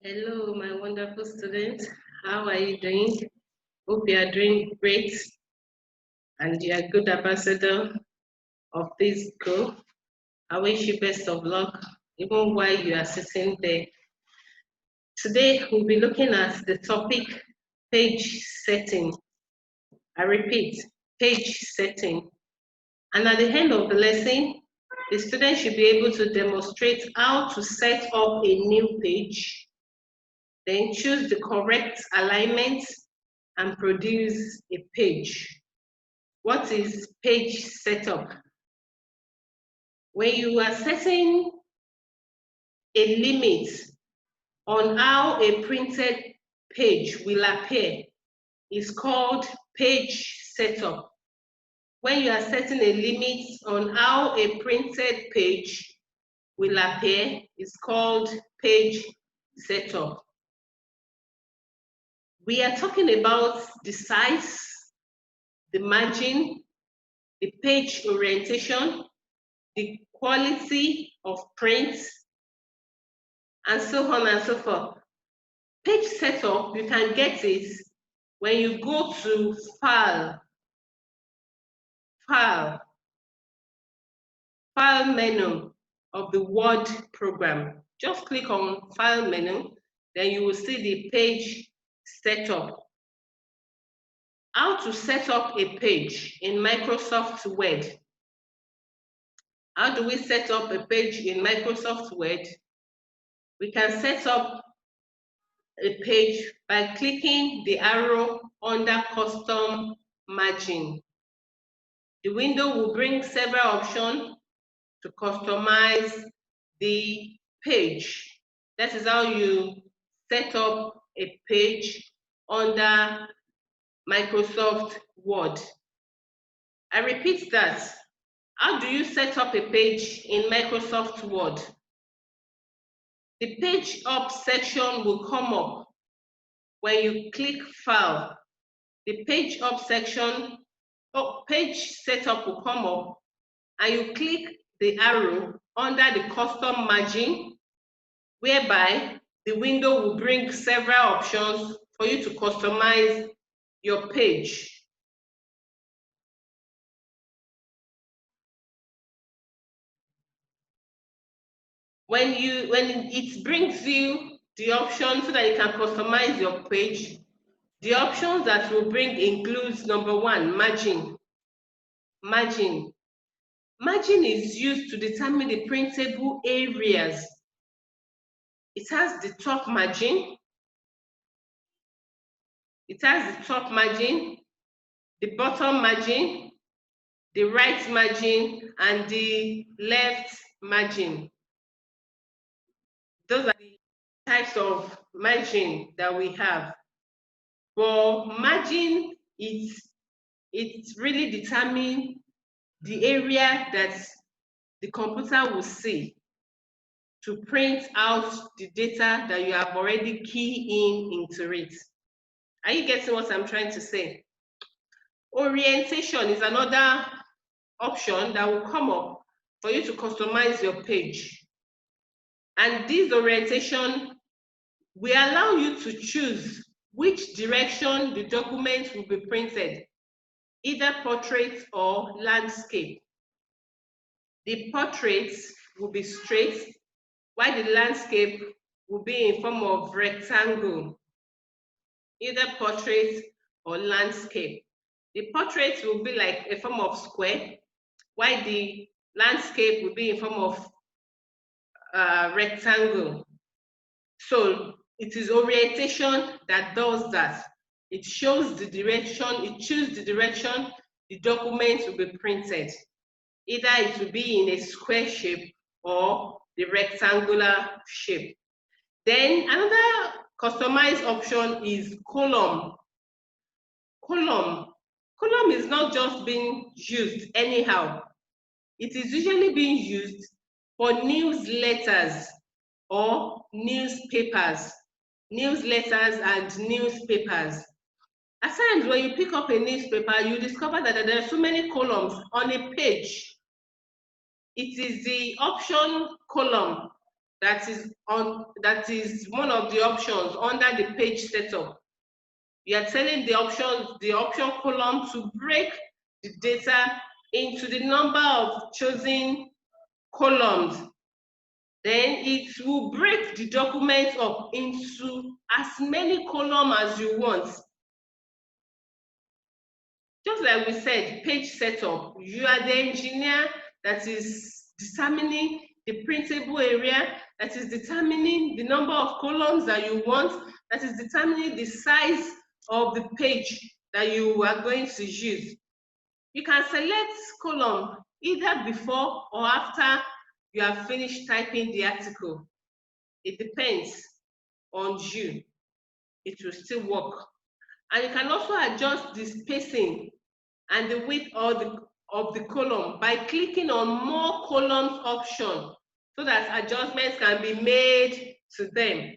Hello, my wonderful students. How are you doing? Hope you are doing great and you are a good ambassador of this school. I wish you best of luck even while you are sitting there. Today, we'll be looking at the topic page setting. I repeat, page setting. And at the end of the lesson, the student should be able to demonstrate how to set up a new page, then choose the correct alignment and produce a page. What is page setup? When you are setting a limit on how a printed page will appear, it's called page setup. When you are setting a limit on how a printed page will appear, it's called page setup. We are talking about the size, the margin, the page orientation, the quality of print, and so on and so forth. Page setup, you can get it when you go to File menu of the Word program. Just click on File menu, then you will see the page setup. How to set up a page in Microsoft Word. How do we set up a page in Microsoft Word? We can set up a page by clicking the arrow under Custom Margin. The window will bring several options to customize the page. That is how you set up a page under Microsoft Word. I repeat that. How do you set up a page in Microsoft Word? The page up section will come up when you click File. The page up section, page setup will come up and you click the arrow under the custom margin, whereby the window will bring several options for you to customize your page. When it brings you the option so that you can customize your page, the options that will bring includes number one, margin. Margin is used to determine the printable areas. It has the top margin, the bottom margin, the right margin, and the left margin. Those are the types of margin that we have. For margin, it really determines the area that the computer will see to print out the data that you have already keyed into it. Are you getting what I'm trying to say? Orientation is another option that will come up for you to customize your page. And this orientation will allow you to choose which direction the document will be printed, either portrait or landscape. The portrait will be straight, while the landscape will be in form of rectangle, either portrait or landscape. The portrait will be like a form of square, while the landscape will be in form of rectangle. So it is orientation that does that. It shows the direction, it chooses the direction the document will be printed. Either it will be in a square shape or the rectangular shape. Then another customized option is column. Column is not just being used anyhow. It is usually being used for newsletters or newspapers. Newsletters and newspapers. At times when you pick up a newspaper, you discover that there are so many columns on a page. It is the option column that is one of the options under the page setup. You are telling the option column to break the data into the number of chosen columns. Then it will break the document up into as many columns as you want. Just like we said, page setup, you are the engineer that is determining the printable area, that is determining the number of columns that you want, that is determining the size of the page that you are going to use. You can select column either before or after you have finished typing the article. It depends on you. It will still work. And you can also adjust the spacing and the width of the column by clicking on more columns option so that adjustments can be made to them.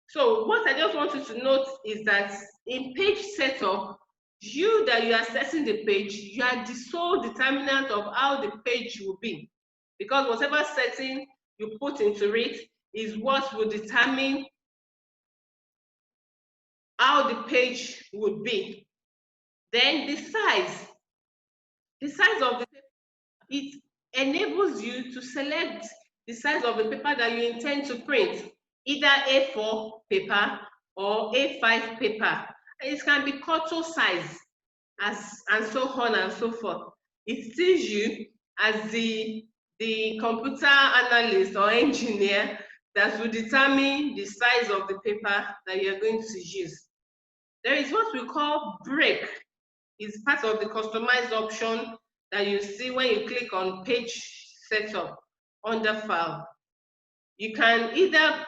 So what I just want you to note is that in page setup, you are setting the page, you are the sole determinant of how the page will be, because whatever setting you put into it is what will determine how the page would be. Then the size of the paper, it enables you to select the size of the paper that you intend to print, either A4 paper or A5 paper. It can be quarto size, and so on and so forth. It tells you as the computer analyst or engineer that will determine the size of the paper that you're going to use. There is what we call break. It's part of the customized option that you see when you click on page setup under file. You can either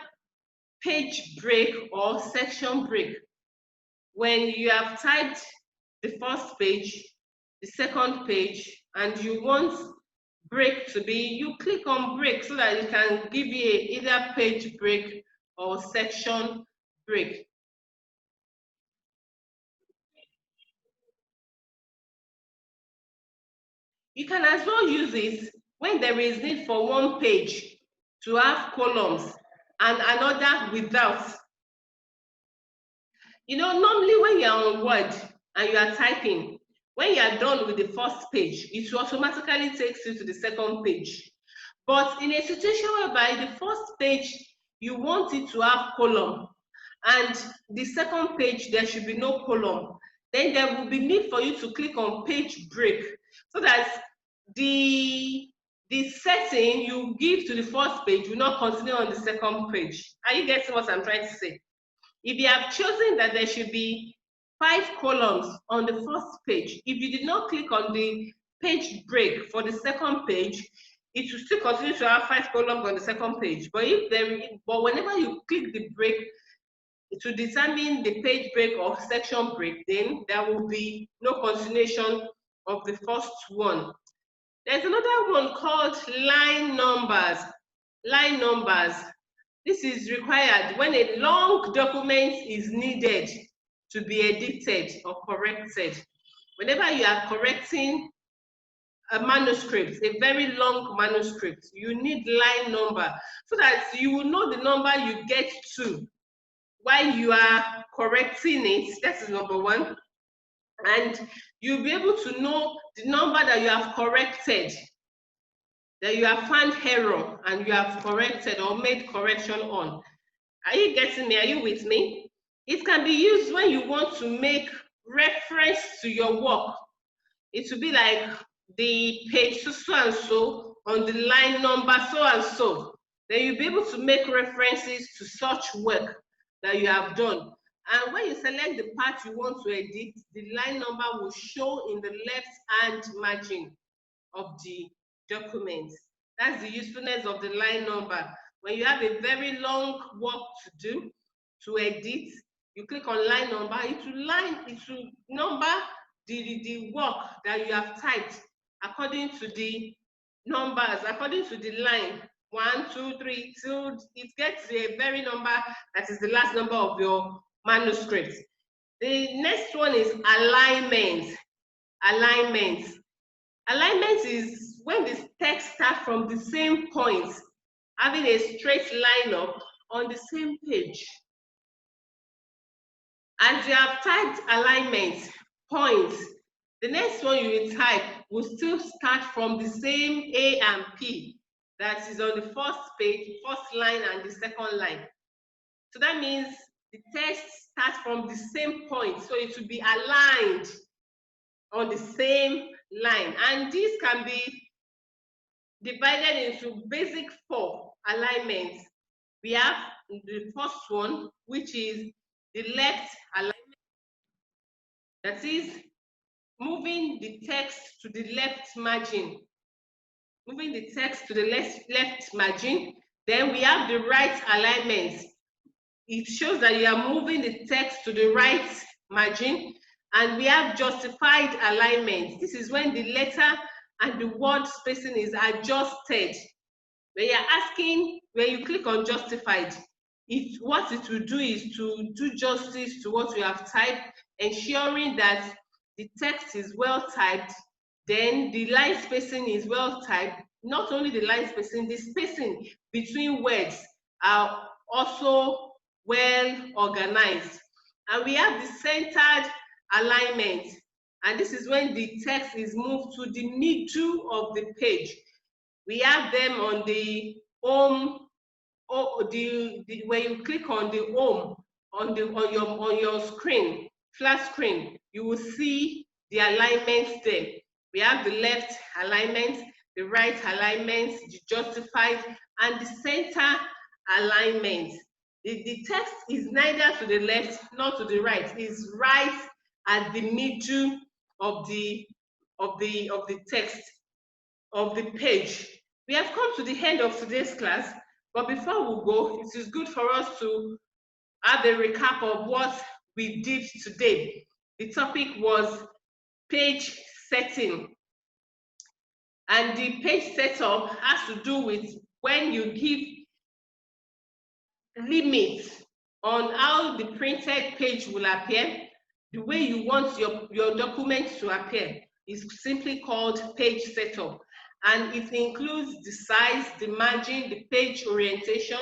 page break or section break. When you have typed the first page, the second page, and you want break to be, you click on break so that it can give you either page break or section break. You can as well use it when there is need for one page to have columns and another without. You know, normally when you are on Word and you are typing, when you are done with the first page, it automatically takes you to the second page. But in a situation whereby the first page, you want it to have column, and the second page, there should be no column, then there will be need for you to click on page break so that the setting you give to the first page will not continue on the second page. Are you getting what I'm trying to say? If you have chosen that there should be 5 columns on the first page, if you did not click on the page break for the second page, it will still continue to have 5 columns on the second page. But whenever you click the break to determine the page break or section break, then there will be no continuation of the first one. There's another one called line numbers. Line numbers. This is required when a long document is needed to be edited or corrected. Whenever you are correcting a manuscript, a very long manuscript, you need line number so that you will know the number you get to while you are correcting it. That is number one. And you'll be able to know the number that you have corrected, that you have found error and you have corrected or made correction on. Are you getting me? Are you with me? It can be used when you want to make reference to your work. It will be like the page so and so on the line number so and so. Then you'll be able to make references to such work that you have done. And when you select the part you want to edit, the line number will show in the left-hand margin of the document. That's the usefulness of the line number. When you have a very long work to do, to edit, you click on line number, it will number the work that you have typed according to the numbers, according to the line. 1, 2, 3, till it gets to a very number that is the last number of your manuscript. The next one is alignment. Alignment. Alignment is when the text starts from the same point having a straight line up on the same page. As you have typed alignment, points, the next one you will type will still start from the same A and P that is on the first page, first line and the second line. So that means the text starts from the same point, so it will be aligned on the same line. And this can be divided into basic 4 alignments. We have the first one, which is the left alignment. That is moving the text to the left margin. Moving the text to the left margin. Then we have the right alignment. It shows that you are moving the text to the right margin. And we have justified alignment. This is when the letter and the word spacing is adjusted. When you're asking, when you click on justified, what it will do is to do justice to what you have typed, ensuring that the text is well typed, then the line spacing is well typed. Not only the line spacing, the spacing between words are also well organized. And we have the centered alignment, and this is when the text is moved to the middle of the page. We have them on the home, or when you click on the home on your screen, flat screen, you will see the alignments there. We have the left alignment, the right alignment, the justified, and the center alignment. The text is neither to the left nor to the right. It's right at the middle of the text of the page. We have come to the end of today's class, but before we go, it is good for us to have a recap of what we did today. The topic was page setting, and the page setup has to do with when you give limits on how the printed page will appear, the way you want your document to appear is simply called page setup. And it includes the size, the margin, the page orientation,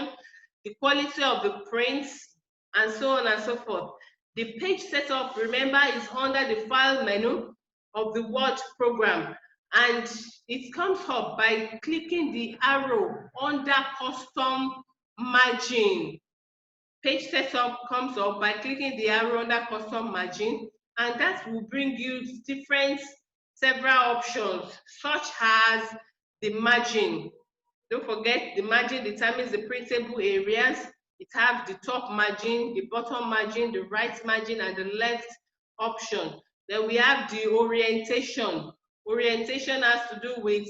the quality of the prints, and so on and so forth. The page setup, remember, is under the file menu of the Word program, and it comes up by clicking the arrow under custom margin. Page setup comes up by clicking the arrow under custom margin, and that will bring you several options, such as the margin. Don't forget, the margin determines the printable areas. It has the top margin, the bottom margin, the right margin, and the left option. Then we have the orientation. Orientation has to do with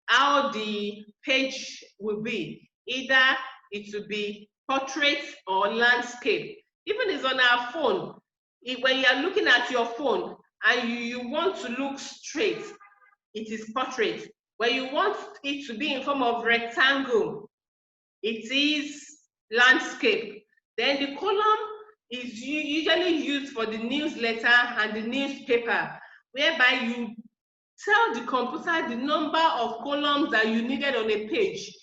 how the page will be. Either it will be portrait or landscape. Even it's on our phone. When you are looking at your phone and you want to look straight, it is portrait. When you want it to be in form of rectangle, it is landscape. Then the column is usually used for the newsletter and the newspaper, whereby you tell the computer the number of columns that you needed on a page.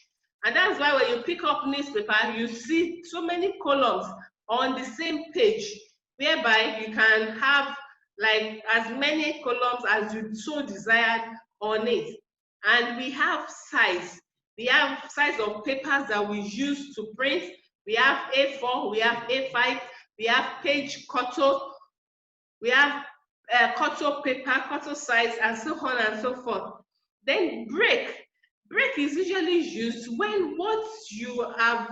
And that's why when you pick up newspaper, you see so many columns on the same page, whereby you can have like as many columns as you so desired on it. And we have size. We have size of papers that we use to print. We have A4, we have A5, we have page cutter, we have cutter paper, cutter size, and so on and so forth. Then break. Break is usually used when what you have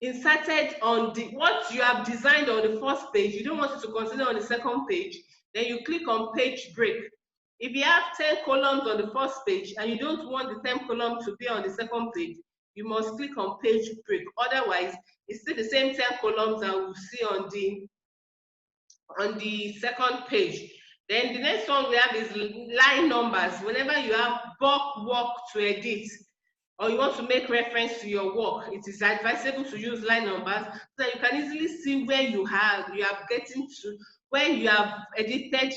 inserted on what you have designed on the first page, you don't want it to continue on the second page, then you click on page break. If you have 10 columns on the first page and you don't want the 10 columns to be on the second page, you must click on page break. Otherwise, it's still the same 10 columns that we'll see on the second page. Then the next one we have is line numbers. Whenever you have bulk work to edit, or you want to make reference to your work, it is advisable to use line numbers so that you can easily see where you are getting to, where you have edited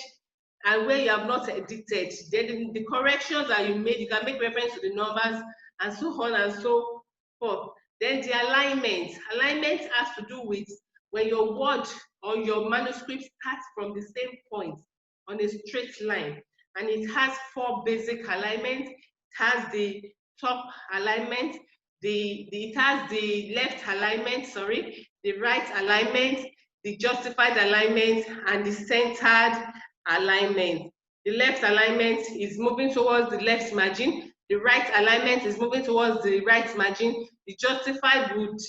and where you have not edited. Then the corrections that you made, you can make reference to the numbers and so on and so 4th. Then the alignment. Alignment has to do with when your word or your manuscript starts from the same point on a straight line, and it has 4 basic alignments. It has the top alignment, it has the left alignment, sorry, the right alignment, the justified alignment, and the centered alignment. The left alignment is moving towards the left margin. The right alignment is moving towards the right margin. The justified would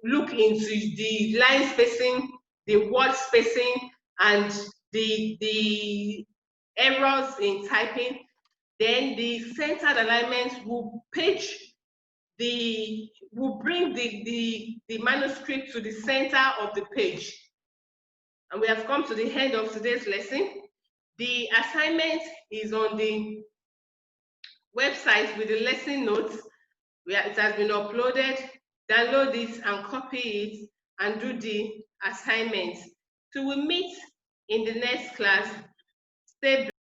look into the line spacing, the word spacing, and the errors in typing. Then the centered alignment will bring the manuscript to the center of the page. And we have come to the end of today's lesson. The assignment is on the website with the lesson notes. It has been uploaded. Download it and copy it and do the assignments. So we meet in the next class. Stay blessed.